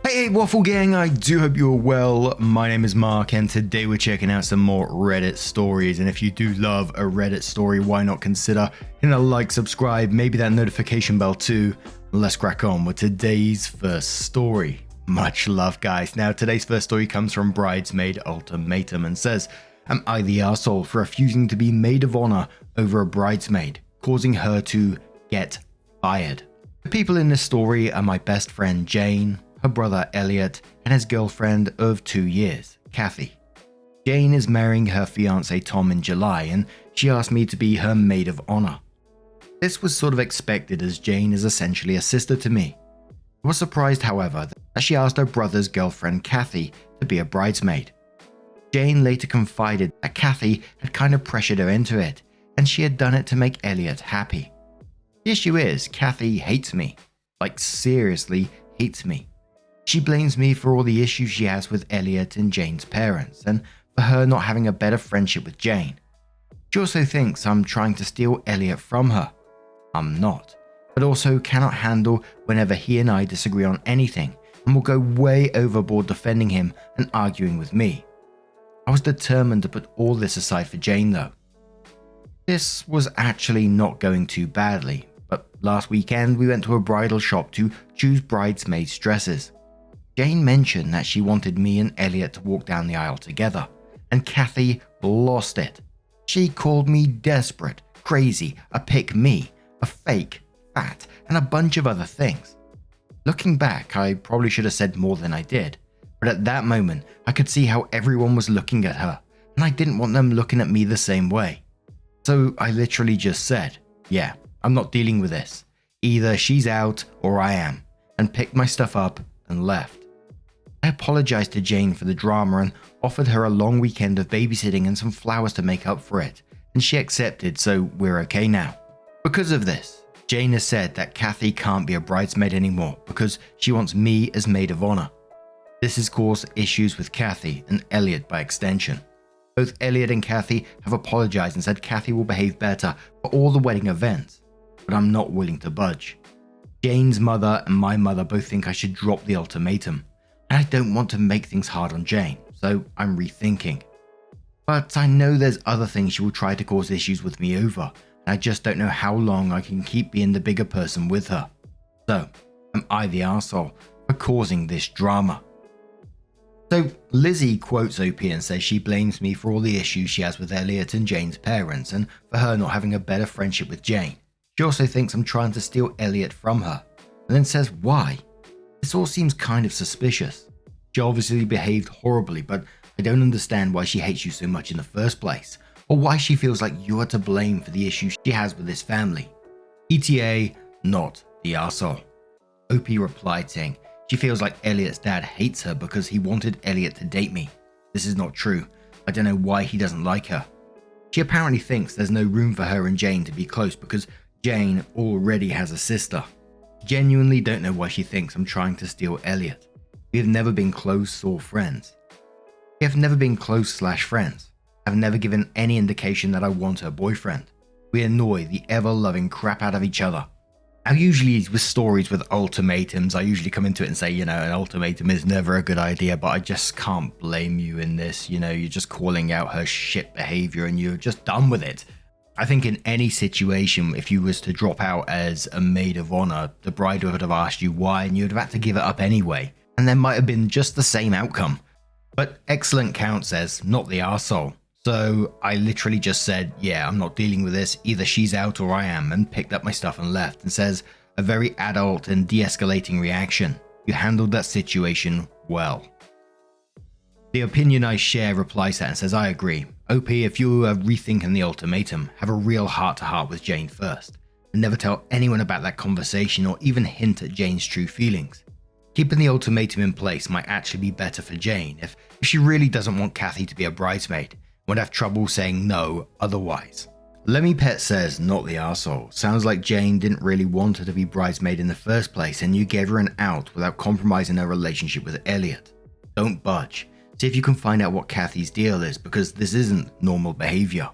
Hey Waffle Gang, I do hope you're well. My name is Mark and today we're checking out some more Reddit stories, and if you do love a Reddit story, why not consider hitting a like, subscribe, maybe that notification bell too. Let's crack on with today's first story. Much love guys. Now today's first story comes from Bridesmaid Ultimatum and says, am I the arsehole for refusing to be maid of honor over a bridesmaid, causing her to get fired? The people in this story are my best friend Jane, her brother Elliot, and his girlfriend of 2 years, Kathy. Jane is marrying her fiance Tom in July, and she asked me to be her maid of honor. This was sort of expected as Jane is essentially a sister to me. I was surprised, however, that she asked her brother's girlfriend Kathy to be a bridesmaid. Jane later confided that Kathy had kind of pressured her into it, and she had done it to make Elliot happy. The issue is, Kathy hates me. Like seriously hates me. She blames me for all the issues she has with Elliot and Jane's parents, and for her not having a better friendship with Jane. She also thinks I'm trying to steal Elliot from her. I'm not, but also cannot handle whenever he and I disagree on anything and will go way overboard defending him and arguing with me. I was determined to put all this aside for Jane though. This was actually not going too badly, but last weekend we went to a bridal shop to choose bridesmaids' dresses. Jane mentioned that she wanted me and Elliot to walk down the aisle together, and Kathy lost it. She called me desperate, crazy, a pick-me, a fake, fat, and a bunch of other things. Looking back, I probably should have said more than I did, but at that moment I could see how everyone was looking at her, and I didn't want them looking at me the same way. So I literally just said, yeah, I'm not dealing with this. Either she's out or I am, and picked my stuff up and left. I apologized to Jane for the drama and offered her a long weekend of babysitting and some flowers to make up for it, and she accepted, so we're okay now. Because of this, Jane has said that Kathy can't be a bridesmaid anymore because she wants me as maid of honor. This has caused issues with Kathy and Elliot by extension. Both Elliot and Kathy have apologized and said Kathy will behave better for all the wedding events, but I'm not willing to budge. Jane's mother and my mother both think I should drop the ultimatum, and I don't want to make things hard on Jane, so I'm rethinking. But I know there's other things she will try to cause issues with me over, and I just don't know how long I can keep being the bigger person with her. So, am I the arsehole for causing this drama? So, Lizzie quotes OP and says she blames me for all the issues she has with Elliot and Jane's parents, and for her not having a better friendship with Jane. She also thinks I'm trying to steal Elliot from her, and then says why. This all seems kind of suspicious. She obviously behaved horribly, but I don't understand why she hates you so much in the first place, or why she feels like you are to blame for the issues she has with this family. ETA, not the arsehole. OP replied saying she feels like Elliot's dad hates her because he wanted Elliot to date me. This is not true. I don't know why he doesn't like her. She apparently thinks there's no room for her and Jane to be close because Jane already has a sister. Genuinely don't know why she thinks I'm trying to steal Elliot. We have never been close or friends. We have never been close/friends. I've never given any indication that I want her boyfriend. We annoy the ever-loving crap out of each other. Now usually with stories with ultimatums, I usually come into it and say, an ultimatum is never a good idea, but I just can't blame you in this. You're just calling out her shit behavior and you're just done with it. I think in any situation, if you was to drop out as a maid of honor, the bride would have asked you why and you'd have had to give it up anyway, and there might have been just the same outcome. But Excellent Count says, not the arsehole. So I literally just said, yeah, I'm not dealing with this, either she's out or I am, and picked up my stuff and left, and says, a very adult and de-escalating reaction. You handled that situation well. The opinion I share replies that and says, I agree. OP, if you are rethinking the ultimatum, have a real heart-to-heart with Jane first, and never tell anyone about that conversation or even hint at Jane's true feelings. Keeping the ultimatum in place might actually be better for Jane if she really doesn't want Kathy to be a bridesmaid, and would have trouble saying no otherwise. Lemmy Pet says, not the arsehole. Sounds like Jane didn't really want her to be bridesmaid in the first place and you gave her an out without compromising her relationship with Elliot. Don't budge. See if you can find out what Kathy's deal is, because this isn't normal behavior.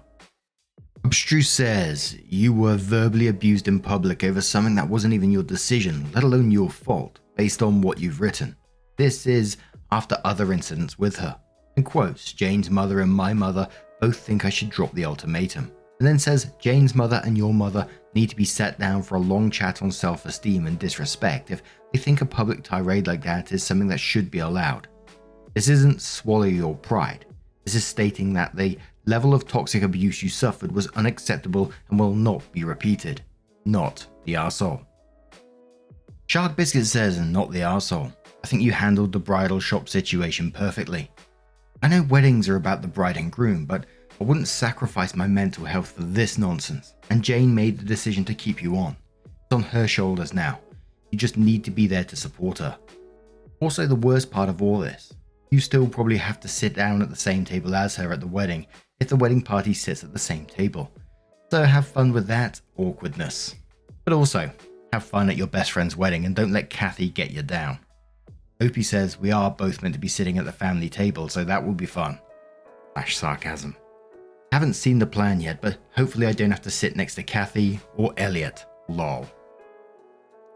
Abstruse says, you were verbally abused in public over something that wasn't even your decision, let alone your fault, based on what you've written. This is after other incidents with her. In quotes, Jane's mother and my mother both think I should drop the ultimatum. And then says Jane's mother and your mother need to be sat down for a long chat on self-esteem and disrespect if they think a public tirade like that is something that should be allowed. This isn't swallow your pride. This is stating that the level of toxic abuse you suffered was unacceptable and will not be repeated. Not the arsehole. Shark Biscuit says, not the arsehole. I think you handled the bridal shop situation perfectly. I know weddings are about the bride and groom, but I wouldn't sacrifice my mental health for this nonsense, and Jane made the decision to keep you on. It's on her shoulders now. You just need to be there to support her. Also, the worst part of all this, you still probably have to sit down at the same table as her at the wedding if the wedding party sits at the same table. So have fun with that awkwardness. But also, have fun at your best friend's wedding and don't let Kathy get you down. Opie says we are both meant to be sitting at the family table, so that will be fun. Sarcasm. Haven't seen the plan yet, but hopefully I don't have to sit next to Kathy or Elliot. Lol.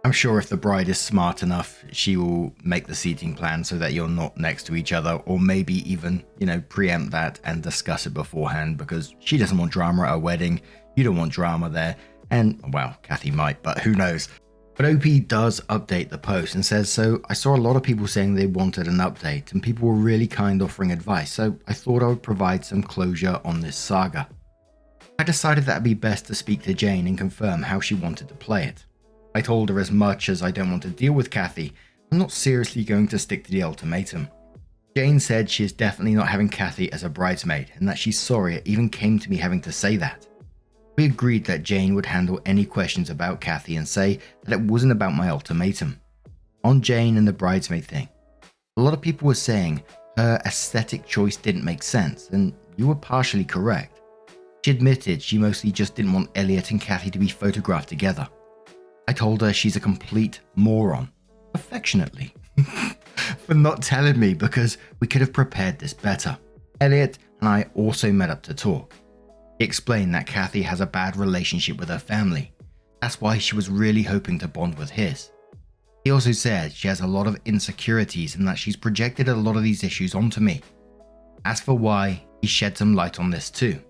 I'm sure if the bride is smart enough, she will make the seating plan so that you're not next to each other, or maybe even, preempt that and discuss it beforehand because she doesn't want drama at her wedding, you don't want drama there, and, well, Kathy might, but who knows. But OP does update the post and says, so I saw a lot of people saying they wanted an update and people were really kind offering advice, so I thought I would provide some closure on this saga. I decided that it'd be best to speak to Jane and confirm how she wanted to play it. I told her as much as I don't want to deal with Kathy, I'm not seriously going to stick to the ultimatum. Jane said she is definitely not having Kathy as a bridesmaid and that she's sorry it even came to me having to say that. We agreed that Jane would handle any questions about Kathy and say that it wasn't about my ultimatum. On Jane and the bridesmaid thing, a lot of people were saying her aesthetic choice didn't make sense, and you were partially correct. She admitted she mostly just didn't want Elliot and Kathy to be photographed together. I told her she's a complete moron, affectionately, for not telling me because we could have prepared this better. Elliot and I also met up to talk. He explained that Kathy has a bad relationship with her family. That's why she was really hoping to bond with his. He also said she has a lot of insecurities and that she's projected a lot of these issues onto me. As for why, he shed some light on this too.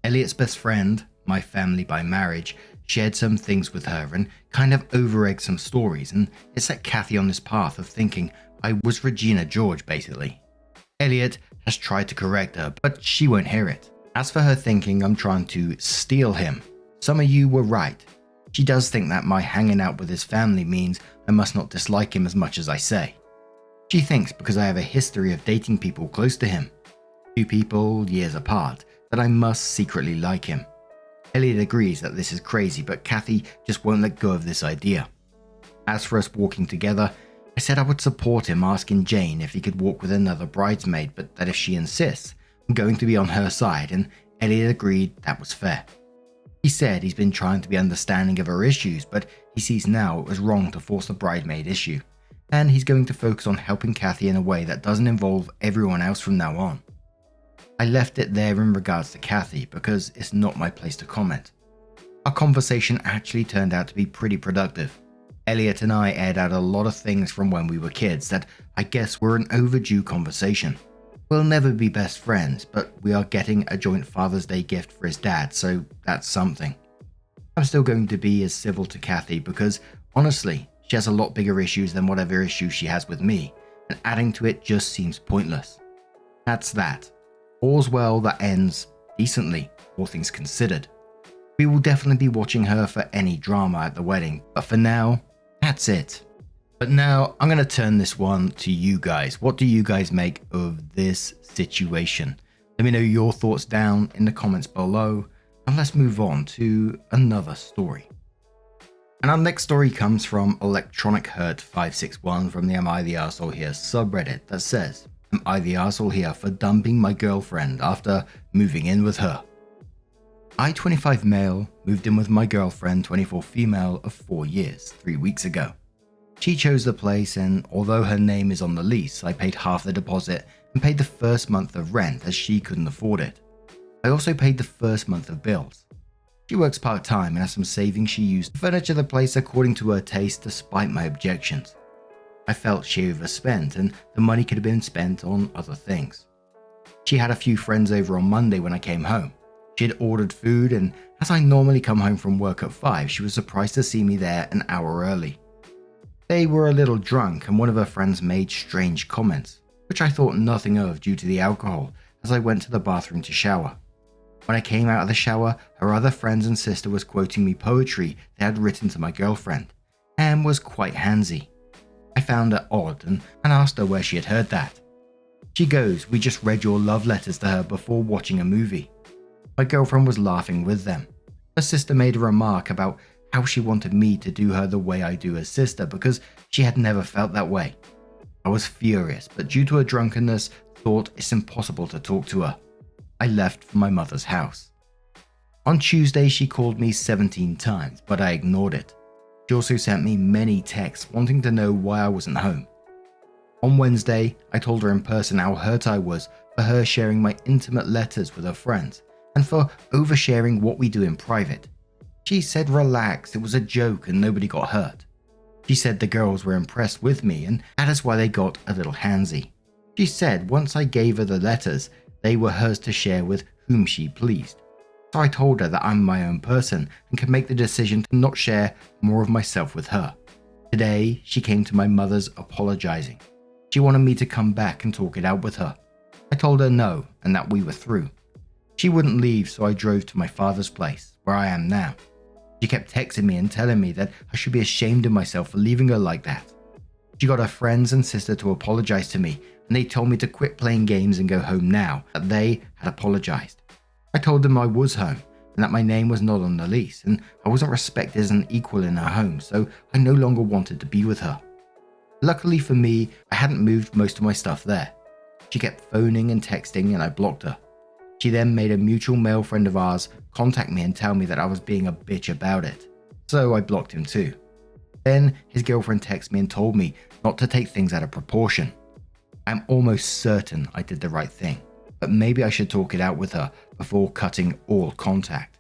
Elliot's best friend, my family by marriage, shared some things with her and kind of over-egged some stories, and it set Kathy on this path of thinking I was Regina George basically. Elliot has tried to correct her, but she won't hear it. As for her thinking I'm trying to steal him, some of you were right. She does think that my hanging out with his family means I must not dislike him as much as I say. She thinks because I have a history of dating people close to him, 2 people years apart, that I must secretly like him. Elliot agrees that this is crazy, but Kathy just won't let go of this idea. As for us walking together, I said I would support him asking Jane if he could walk with another bridesmaid, but that if she insists, I'm going to be on her side, and Elliot agreed that was fair. He said he's been trying to be understanding of her issues, but he sees now it was wrong to force the bridesmaid issue, and he's going to focus on helping Kathy in a way that doesn't involve everyone else from now on. I left it there in regards to Kathy because it's not my place to comment. Our conversation actually turned out to be pretty productive. Elliot and I aired out a lot of things from when we were kids that I guess were an overdue conversation. We'll never be best friends, but we are getting a joint Father's Day gift for his dad, so that's something. I'm still going to be as civil to Kathy because, honestly, she has a lot bigger issues than whatever issues she has with me, and adding to it just seems pointless. That's that. All's well that ends decently, all things considered. We will definitely be watching her for any drama at the wedding, but for now, that's it. But now I'm going to turn this one to you guys. What do you guys make of this situation? Let me know your thoughts down in the comments below, and let's move on to another story. And our next story comes from Electronic Hurt 561 from the Am I the Arsehole Here subreddit that says, Am I the arsehole here for dumping my girlfriend after moving in with her? I, 25 male, moved in with my girlfriend, 24 female, of 4 years, 3 weeks ago. She chose the place, and although her name is on the lease, I paid half the deposit and paid the first month of rent as she couldn't afford it. I also paid the first month of bills. She works part-time and has some savings she used to furniture the place according to her taste despite my objections. I felt she overspent and the money could have been spent on other things. She had a few friends over on Monday when I came home. She had ordered food, and as I normally come home from work at 5, she was surprised to see me there an hour early. They were a little drunk and one of her friends made strange comments, which I thought nothing of due to the alcohol as I went to the bathroom to shower. When I came out of the shower, her other friends and sister was quoting me poetry they had written to my girlfriend, and was quite handsy. I found it odd and asked her where she had heard that. She goes, "We just read your love letters to her before watching a movie." My girlfriend was laughing with them. Her sister made a remark about how she wanted me to do her the way I do her sister because she had never felt that way. I was furious, but due to her drunkenness, thought it's impossible to talk to her. I left for my mother's house. On Tuesday, she called me 17 times, but I ignored it. She also sent me many texts wanting to know why I wasn't home. On Wednesday, I told her in person how hurt I was for her sharing my intimate letters with her friends and for oversharing what we do in private. She said relax, it was a joke and nobody got hurt. She said the girls were impressed with me and that is why they got a little handsy. She said once I gave her the letters, they were hers to share with whom she pleased. So I told her that I'm my own person and can make the decision to not share more of myself with her. Today, she came to my mother's apologizing. She wanted me to come back and talk it out with her. I told her no and that we were through. She wouldn't leave, so I drove to my father's place, where I am now. She kept texting me and telling me that I should be ashamed of myself for leaving her like that. She got her friends and sister to apologize to me, and they told me to quit playing games and go home now, that they had apologized. I told them I was home, and that my name was not on the lease, and I wasn't respected as an equal in her home, so I no longer wanted to be with her. Luckily for me, I hadn't moved most of my stuff there. She kept phoning and texting, and I blocked her. She then made a mutual male friend of ours contact me and tell me that I was being a bitch about it, so I blocked him too. Then his girlfriend texted me and told me not to take things out of proportion. I'm almost certain I did the right thing, but maybe I should talk it out with her before cutting all contact.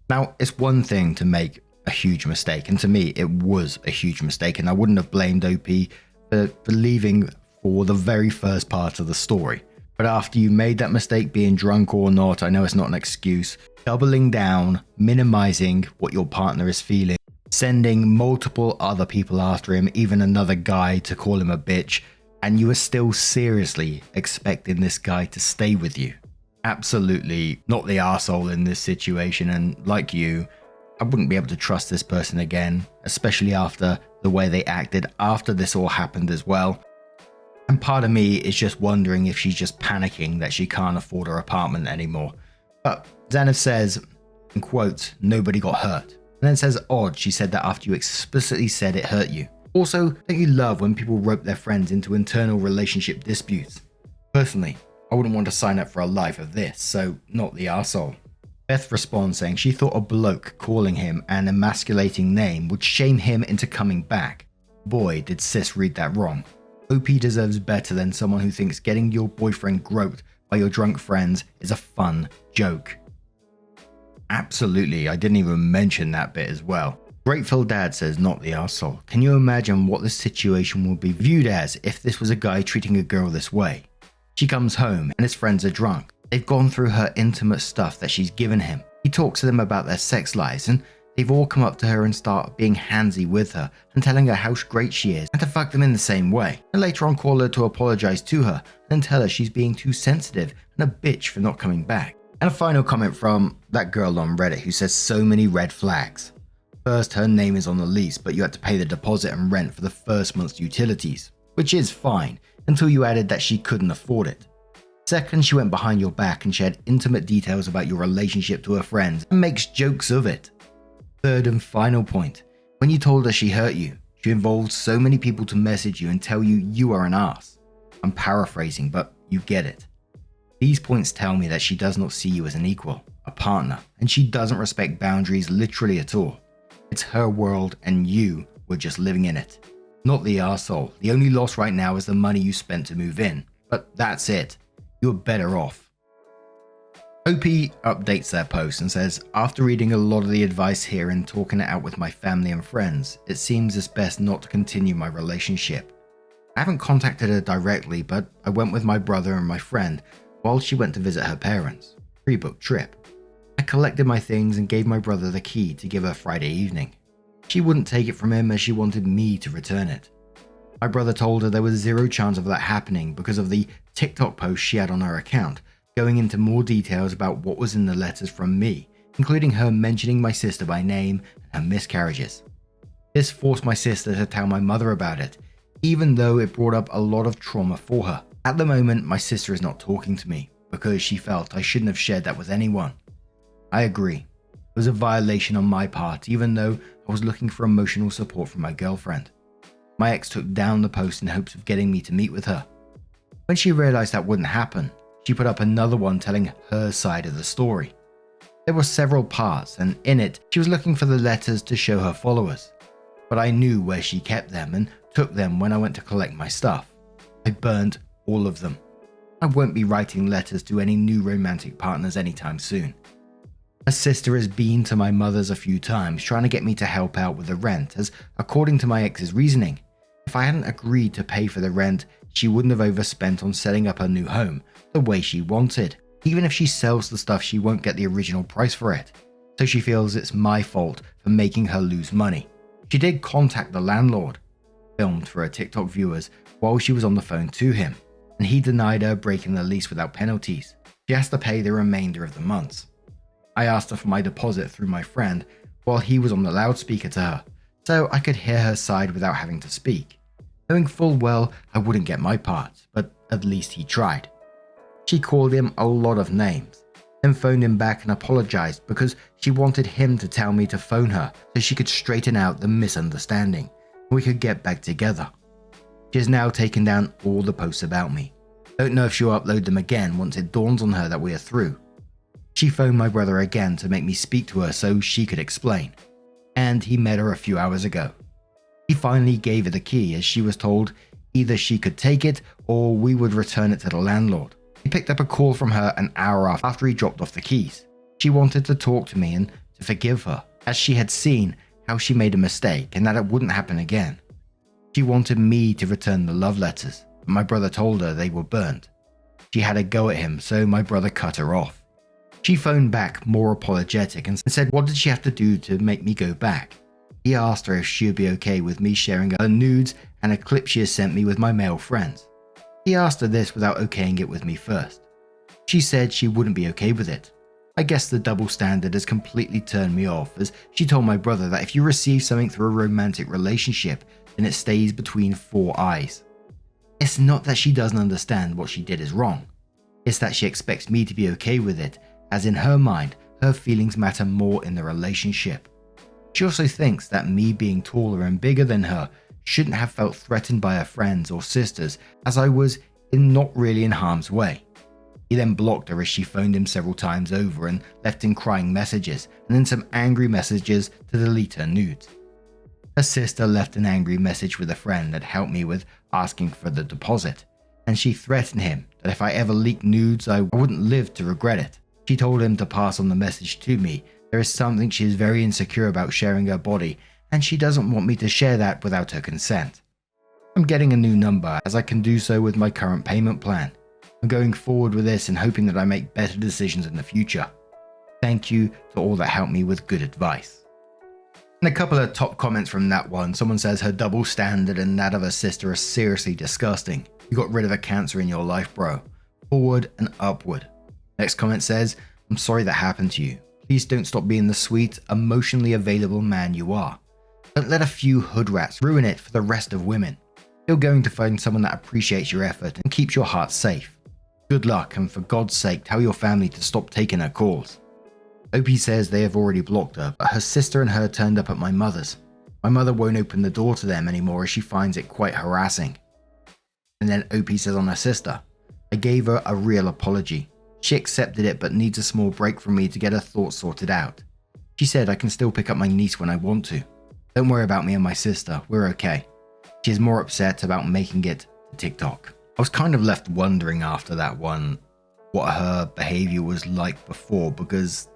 Now, it's one thing to make a huge mistake, and to me it was a huge mistake, and I wouldn't have blamed OP for leaving for the very first part of the story. But after you made that mistake, being drunk or not, I know it's not an excuse, doubling down, minimizing what your partner is feeling, sending multiple other people after him, even another guy to call him a bitch, and you are still seriously expecting this guy to stay with you. Absolutely not the arsehole in this situation, and like you, I wouldn't be able to trust this person again, especially after the way they acted after this all happened as well. And part of me is just wondering if she's just panicking that she can't afford her apartment anymore. But Xanath says, in quotes, nobody got hurt. And then says odd she said that after you explicitly said it hurt you. Also, don't you love when people rope their friends into internal relationship disputes? Personally, I wouldn't want to sign up for a life of this, so not the arsehole. Beth responds saying she thought a bloke calling him an emasculating name would shame him into coming back. Boy, did sis read that wrong. OP deserves better than someone who thinks getting your boyfriend groped by your drunk friends is a fun joke. Absolutely, I didn't even mention that bit as well. Grateful Dad says not the arsehole. Can you imagine what the situation would be viewed as if this was a guy treating a girl this way? She comes home and his friends are drunk. They've gone through her intimate stuff that she's given him. He talks to them about their sex lives and they've all come up to her and start being handsy with her and telling her how great she is and to fuck them in the same way. And later on call her to apologize to her and tell her she's being too sensitive and a bitch for not coming back. And a final comment from that girl on Reddit who says so many red flags. First, her name is on the lease, but you had to pay the deposit and rent for the first month's utilities, which is fine until you added that she couldn't afford it. Second, she went behind your back and shared intimate details about your relationship to her friends and makes jokes of it. Third and final point, when you told her she hurt you, she involved so many people to message you and tell you you are an ass. I'm paraphrasing, but you get it. These points tell me that she does not see you as an equal, a partner, and she doesn't respect boundaries literally at all. It's her world and you were just living in it. Not the arsehole. The only loss right now is the money you spent to move in. But that's it. You're better off. OP updates their post and says, after reading a lot of the advice here and talking it out with my family and friends, it seems it's best not to continue my relationship. I haven't contacted her directly, but I went with my brother and my friend while she went to visit her parents. Pre-booked trip. I collected my things and gave my brother the key to give her Friday evening. She wouldn't take it from him as she wanted me to return it. My brother told her there was zero chance of that happening because of the TikTok post she had on her account, going into more details about what was in the letters from me, including her mentioning my sister by name and her miscarriages. This forced my sister to tell my mother about it, even though it brought up a lot of trauma for her. At the moment, my sister is not talking to me because she felt I shouldn't have shared that with anyone. I agree. It was a violation on my part, even though I was looking for emotional support from my girlfriend. My ex took down the post in hopes of getting me to meet with her. When she realized that wouldn't happen, she put up another one telling her side of the story. There were several parts, and in it, she was looking for the letters to show her followers. But I knew where she kept them and took them when I went to collect my stuff. I burned all of them. I won't be writing letters to any new romantic partners anytime soon. My sister has been to my mother's a few times trying to get me to help out with the rent, as according to my ex's reasoning, if I hadn't agreed to pay for the rent, she wouldn't have overspent on setting up her new home the way she wanted. Even if she sells the stuff, she won't get the original price for it. So she feels it's my fault for making her lose money. She did contact the landlord, filmed for her TikTok viewers while she was on the phone to him, and he denied her breaking the lease without penalties. She has to pay the remainder of the months. I asked her for my deposit through my friend while he was on the loudspeaker to her, so I could hear her side without having to speak, knowing full well I wouldn't get my part, but at least he tried. She called him a lot of names, then phoned him back and apologized because she wanted him to tell me to phone her so she could straighten out the misunderstanding and we could get back together. She has now taken down all the posts about me. Don't know if she'll upload them again once it dawns on her that we are through. She phoned my brother again to make me speak to her so she could explain, and he met her a few hours ago. He finally gave her the key as she was told either she could take it or we would return it to the landlord. He picked up a call from her an hour after he dropped off the keys. She wanted to talk to me and to forgive her, as she had seen how she made a mistake and that it wouldn't happen again. She wanted me to return the love letters, but my brother told her they were burnt. She had a go at him, so my brother cut her off. She phoned back more apologetic and said what did she have to do to make me go back. He asked her if she would be okay with me sharing her nudes and a clip she has sent me with my male friends. He asked her this without okaying it with me first. She said she wouldn't be okay with it. I guess the double standard has completely turned me off, as she told my brother that if you receive something through a romantic relationship, then it stays between four eyes. It's not that she doesn't understand what she did is wrong. It's that she expects me to be okay with it, as in her mind, her feelings matter more in the relationship. She also thinks that me being taller and bigger than her shouldn't have felt threatened by her friends or sisters, as I was not really in harm's way. He then blocked her as she phoned him several times over and left him crying messages and then some angry messages to delete her nudes. Her sister left an angry message with a friend that helped me with asking for the deposit, and she threatened him that if I ever leaked nudes I wouldn't live to regret it. She told him to pass on the message to me. There is something she is very insecure about sharing her body, and she doesn't want me to share that without her consent. I'm getting a new number as I can do so with my current payment plan. I'm going forward with this and hoping that I make better decisions in the future. Thank you to all that helped me with good advice. And a couple of top comments from that one. Someone says her double standard and that of her sister are seriously disgusting. You got rid of a cancer in your life, bro. Forward and upward. Next comment says, I'm sorry that happened to you. Please don't stop being the sweet, emotionally available man you are. Don't let a few hood rats ruin it for the rest of women. You're going to find someone that appreciates your effort and keeps your heart safe. Good luck, and for God's sake, tell your family to stop taking her calls. OP says they have already blocked her, but her sister and her turned up at my mother's. My mother won't open the door to them anymore as she finds it quite harassing. And then OP says on her sister, I gave her a real apology. She accepted it but needs a small break from me to get her thoughts sorted out. She said I can still pick up my niece when I want to. Don't worry about me and my sister, we're okay. She is more upset about making it to TikTok. I was kind of left wondering after that one, what her behavior was like before, because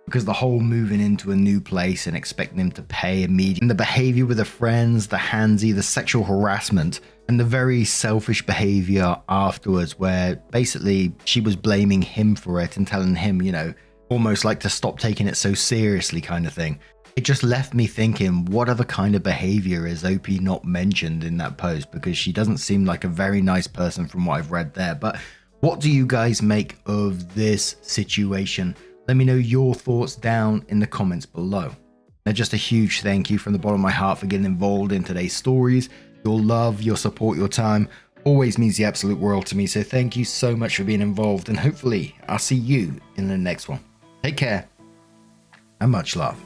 the whole moving into a new place and expecting him to pay immediately, and the behavior with the friends, the handsy, the sexual harassment, and the very selfish behavior afterwards, where basically she was blaming him for it and telling him, you know, almost like to stop taking it so seriously kind of thing. It just left me thinking, what other kind of behavior is OP not mentioned in that post? Because she doesn't seem like a very nice person from what I've read there. But what do you guys make of this situation? Let me know your thoughts down in the comments below. Now, just a huge thank you from the bottom of my heart for getting involved in today's stories. Your love, your support, your time always means the absolute world to me. So thank you so much for being involved, and hopefully I'll see you in the next one. Take care and much love.